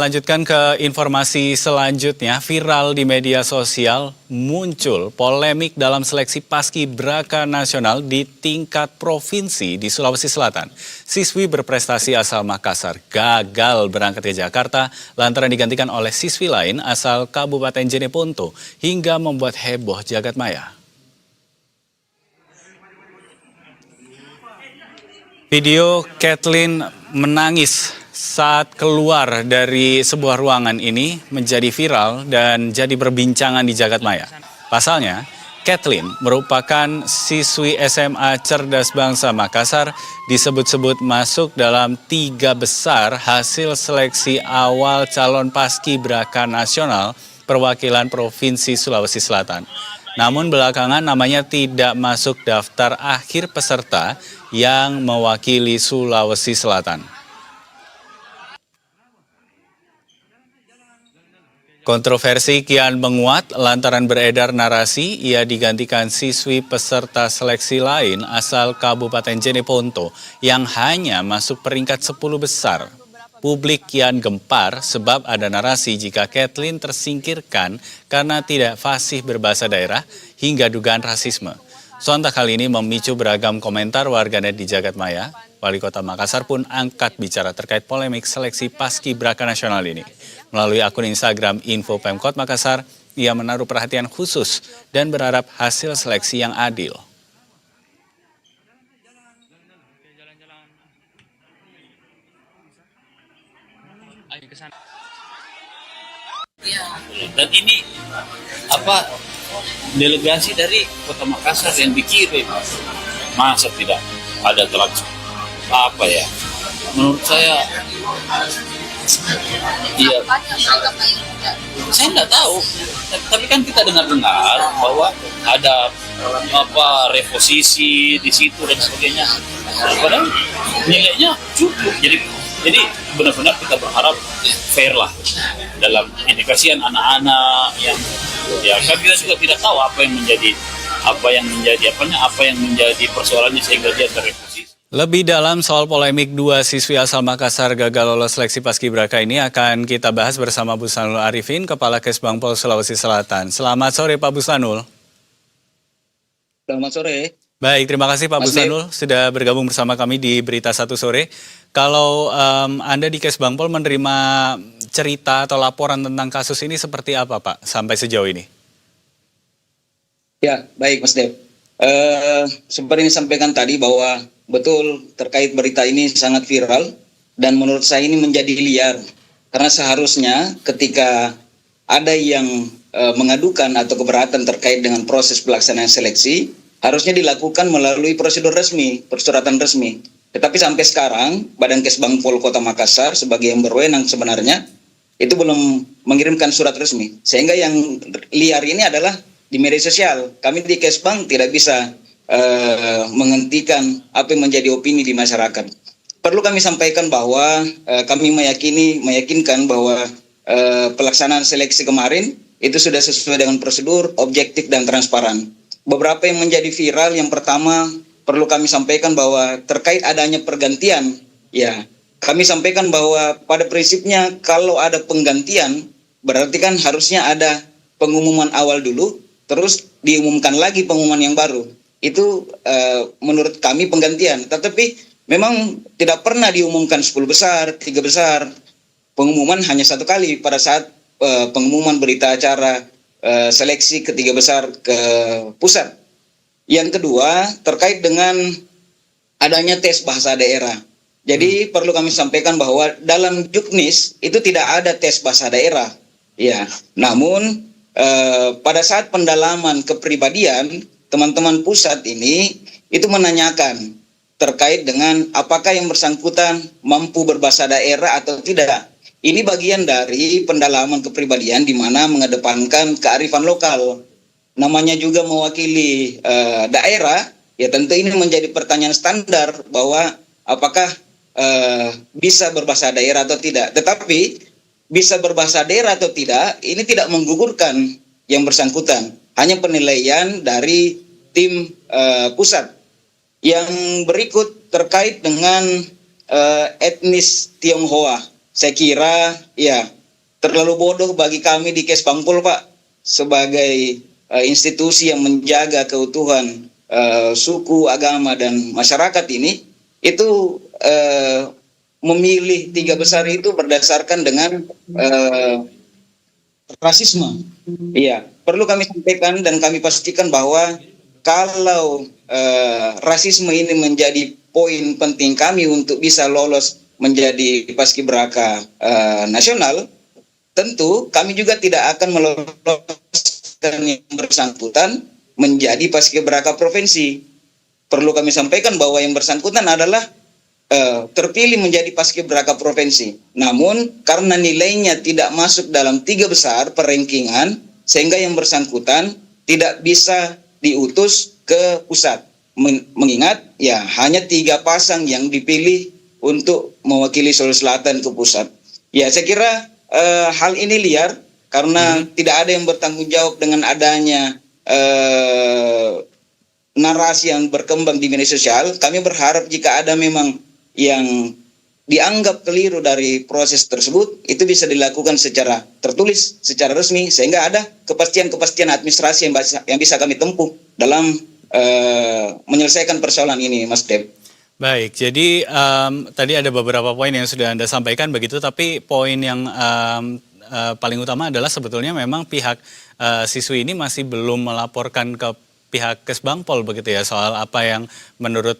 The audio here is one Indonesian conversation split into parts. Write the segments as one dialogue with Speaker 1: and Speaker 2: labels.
Speaker 1: Lanjutkan ke informasi selanjutnya, viral di media sosial muncul polemik dalam seleksi paskibraka nasional di tingkat provinsi di Sulawesi Selatan. Siswi berprestasi asal Makassar gagal berangkat ke Jakarta lantaran digantikan oleh siswi lain asal Kabupaten Jeneponto hingga membuat heboh jagat maya. Video Kathleen menangis saat keluar dari sebuah ruangan ini menjadi viral dan jadi perbincangan di jagat maya. Pasalnya, Kathleen merupakan siswi SMA Cerdas Bangsa Makassar, disebut-sebut masuk dalam 3 besar hasil seleksi awal calon paskibraka nasional perwakilan Provinsi Sulawesi Selatan. Namun belakangan namanya tidak masuk daftar akhir peserta yang mewakili Sulawesi Selatan. Kontroversi kian menguat lantaran beredar narasi ia digantikan siswi peserta seleksi lain asal Kabupaten Jeneponto yang hanya masuk peringkat 10 besar. Publik kian gempar sebab ada narasi jika Kathleen tersingkirkan karena tidak fasih berbahasa daerah hingga dugaan rasisme. Sontak hal ini memicu beragam komentar warganet di jagat maya. Wali Kota Makassar pun angkat bicara terkait polemik seleksi paskibraka nasional ini. Melalui akun Instagram Info Pemkot Makassar, ia menaruh perhatian khusus dan berharap hasil seleksi yang adil.
Speaker 2: Dan ini delegasi dari Kota Makassar yang dikirim, masa tidak ada menurut saya iya, saya nggak tahu, tapi kan kita dengar bahwa ada reposisi di situ dan sebagainya, padahal nilainya cukup, jadi benar-benar kita berharap fair lah dalam indikasian anak-anak yang kan kita juga tidak tahu apa yang menjadi persoalannya sehingga dia terreposisi.
Speaker 1: Lebih dalam soal polemik 2 siswi asal Makassar gagal lolos seleksi paskibraka ini akan kita bahas bersama Buslanul Arifin, Kepala Kesbangpol Sulawesi Selatan. Selamat sore Pak Buslanul.
Speaker 3: Selamat sore.
Speaker 1: Baik, terima kasih Pak Buslanul sudah bergabung bersama kami di Berita Satu Sore. Kalau Anda di Kesbangpol menerima cerita atau laporan tentang kasus ini seperti apa Pak sampai sejauh ini?
Speaker 3: Ya, baik Mas Dev. Seperti yang disampaikan tadi bahwa betul terkait berita ini sangat viral dan menurut saya ini menjadi liar. Karena seharusnya ketika ada yang mengadukan atau keberatan terkait dengan proses pelaksanaan seleksi, harusnya dilakukan melalui prosedur resmi, persyaratan resmi. Tetapi sampai sekarang, Badan Kesbangpol Kota Makassar sebagai yang berwenang sebenarnya, itu belum mengirimkan surat resmi. Sehingga yang liar ini adalah di media sosial. Kami di Kesbang tidak bisa menghentikan apa yang menjadi opini di masyarakat. Perlu kami sampaikan bahwa kami meyakinkan bahwa pelaksanaan seleksi kemarin itu sudah sesuai dengan prosedur, objektif dan transparan. Beberapa yang menjadi viral, yang pertama perlu kami sampaikan bahwa terkait adanya pergantian, ya kami sampaikan bahwa pada prinsipnya kalau ada penggantian berarti kan harusnya ada pengumuman awal dulu, terus diumumkan lagi pengumuman yang baru. Itu menurut kami penggantian, tetapi memang tidak pernah diumumkan 10 besar, 3 besar. Pengumuman hanya 1 kali pada saat pengumuman berita acara seleksi ke 3 besar ke pusat. Yang kedua, terkait dengan adanya tes bahasa daerah. Jadi perlu kami sampaikan bahwa dalam Juknis itu tidak ada tes bahasa daerah. Ya, namun pada saat pendalaman kepribadian, teman-teman pusat ini itu menanyakan terkait dengan apakah yang bersangkutan mampu berbahasa daerah atau tidak. Ini bagian dari pendalaman kepribadian di mana mengedepankan kearifan lokal. Namanya juga mewakili daerah, ya tentu ini menjadi pertanyaan standar bahwa apakah bisa berbahasa daerah atau tidak. Tetapi bisa berbahasa daerah atau tidak, ini tidak menggugurkan yang bersangkutan. Hanya penilaian dari tim pusat. Yang berikut terkait dengan etnis Tionghoa. saya kira ya terlalu bodoh bagi kami di Kesbangpol, Pak, sebagai institusi yang menjaga keutuhan suku, agama, dan masyarakat ini, itu memilih 3 besar itu berdasarkan dengan rasisme. Iya, perlu kami sampaikan dan kami pastikan bahwa kalau rasisme ini menjadi poin penting kami untuk bisa lolos menjadi paskibraka nasional, tentu kami juga tidak akan meloloskan yang bersangkutan menjadi paskibraka provinsi. Perlu kami sampaikan bahwa yang bersangkutan adalah terpilih menjadi paskibraka provinsi. Namun karena nilainya tidak masuk dalam 3 besar perengkingan, sehingga yang bersangkutan tidak bisa diutus ke pusat. Mengingat ya hanya 3 pasang yang dipilih untuk mewakili Sulawesi Selatan ke pusat. Ya, saya kira hal ini liar karena tidak ada yang bertanggung jawab dengan adanya narasi yang berkembang di media sosial. Kami berharap jika ada memang yang dianggap keliru dari proses tersebut, itu bisa dilakukan secara tertulis, secara resmi, sehingga ada kepastian-kepastian administrasi yang bisa kami tempuh dalam menyelesaikan persoalan ini, Mas Deb.
Speaker 1: Baik, jadi tadi ada beberapa poin yang sudah Anda sampaikan begitu, tapi poin yang paling utama adalah sebetulnya memang pihak siswi ini masih belum melaporkan ke pihak Kesbangpol begitu ya, soal apa yang menurut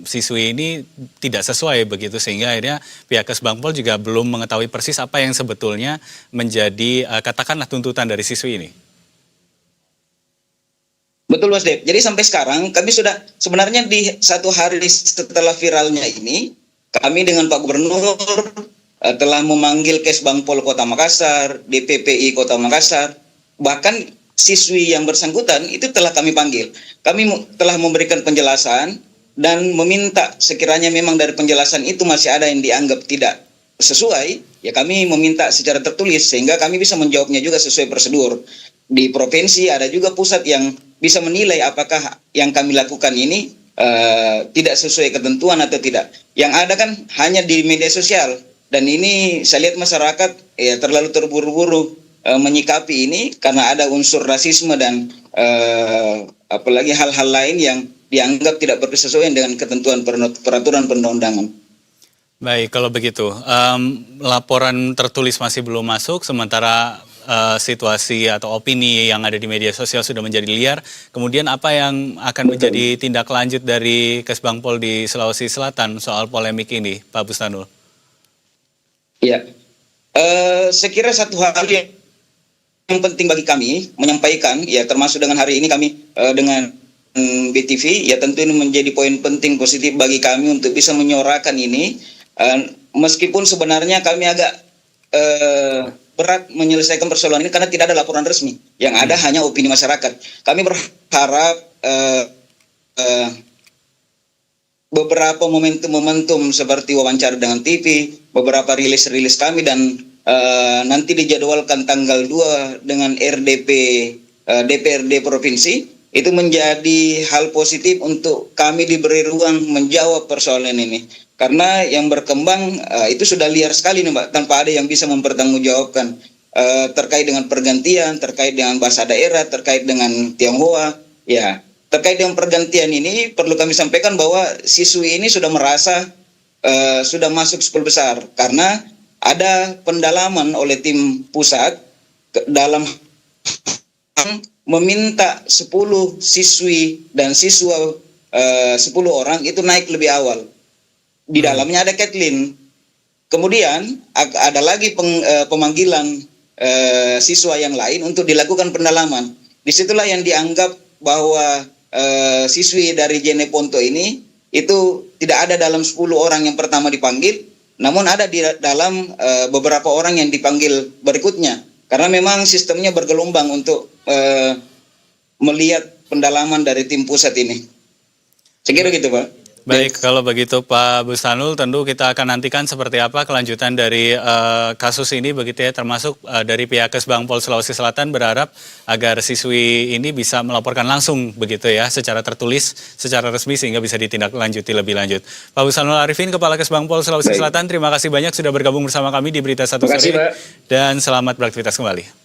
Speaker 1: siswi ini tidak sesuai begitu, sehingga akhirnya pihak Kesbangpol juga belum mengetahui persis apa yang sebetulnya menjadi katakanlah tuntutan dari siswi ini.
Speaker 3: Betul, Mas Dep. Jadi sampai sekarang kami sudah sebenarnya di 1 hari setelah viralnya ini, kami dengan Pak Gubernur telah memanggil Kesbangpol Kota Makassar, DPPI Kota Makassar, bahkan siswi yang bersangkutan itu telah kami panggil. Kami telah memberikan penjelasan dan meminta sekiranya memang dari penjelasan itu masih ada yang dianggap tidak sesuai, ya kami meminta secara tertulis sehingga kami bisa menjawabnya juga sesuai prosedur. Di provinsi ada juga pusat yang bisa menilai apakah yang kami lakukan ini tidak sesuai ketentuan atau tidak. Yang ada kan hanya di media sosial, dan ini saya lihat masyarakat ya terlalu terburu-buru menyikapi ini karena ada unsur rasisme dan apalagi hal-hal lain yang dianggap tidak berkesesuaian dengan ketentuan peraturan perundang-undangan.
Speaker 1: Baik, kalau begitu laporan tertulis masih belum masuk, sementara situasi atau opini yang ada di media sosial sudah menjadi liar. Kemudian apa yang akan menjadi tindak lanjut dari Kesbangpol di Sulawesi Selatan soal polemik ini, Pak Bustanul?
Speaker 3: Ya, saya kira satu hal yang penting bagi kami menyampaikan, ya termasuk dengan hari ini kami dengan BTV, ya tentu ini menjadi poin penting positif bagi kami untuk bisa menyuarakan ini, meskipun sebenarnya kami agak berat menyelesaikan persoalan ini karena tidak ada laporan resmi, yang ada hanya opini masyarakat. Kami berharap beberapa momentum-momentum seperti wawancara dengan TV, beberapa rilis-rilis kami, dan nanti dijadwalkan tanggal 2 dengan RDP DPRD Provinsi, itu menjadi hal positif untuk kami diberi ruang menjawab persoalan ini. Karena yang berkembang itu sudah liar sekali nih Mbak, tanpa ada yang bisa mempertanggungjawabkan terkait dengan pergantian, terkait dengan bahasa daerah, terkait dengan Tionghoa. Ya, terkait dengan pergantian ini perlu kami sampaikan bahwa siswi ini sudah merasa sudah masuk 10 besar karena ada pendalaman oleh tim pusat dalam meminta 10 siswi dan siswa 10 orang itu naik lebih awal. Di dalamnya ada Kathleen. Kemudian ada lagi pemanggilan siswa yang lain untuk dilakukan pendalaman. Disitulah yang dianggap bahwa siswi dari Jeneponto ini itu tidak ada dalam 10 orang yang pertama dipanggil, namun ada di dalam beberapa orang yang dipanggil berikutnya. Karena memang sistemnya bergelombang untuk melihat pendalaman dari tim pusat ini. Saya kira gitu, Pak.
Speaker 1: Baik, kalau begitu Pak Bustanul, tentu kita akan nantikan seperti apa kelanjutan dari kasus ini begitu ya, termasuk dari pihak Kesbangpol Sulawesi Selatan berharap agar siswi ini bisa melaporkan langsung begitu ya, secara tertulis, secara resmi sehingga bisa ditindaklanjuti lebih lanjut. Pak Bustanul Arifin, Kepala Kesbangpol Sulawesi Selatan, terima kasih banyak sudah bergabung bersama kami di Berita Satu
Speaker 3: Terima kasih,
Speaker 1: Sore
Speaker 3: Pak.
Speaker 1: dan selamat beraktivitas kembali.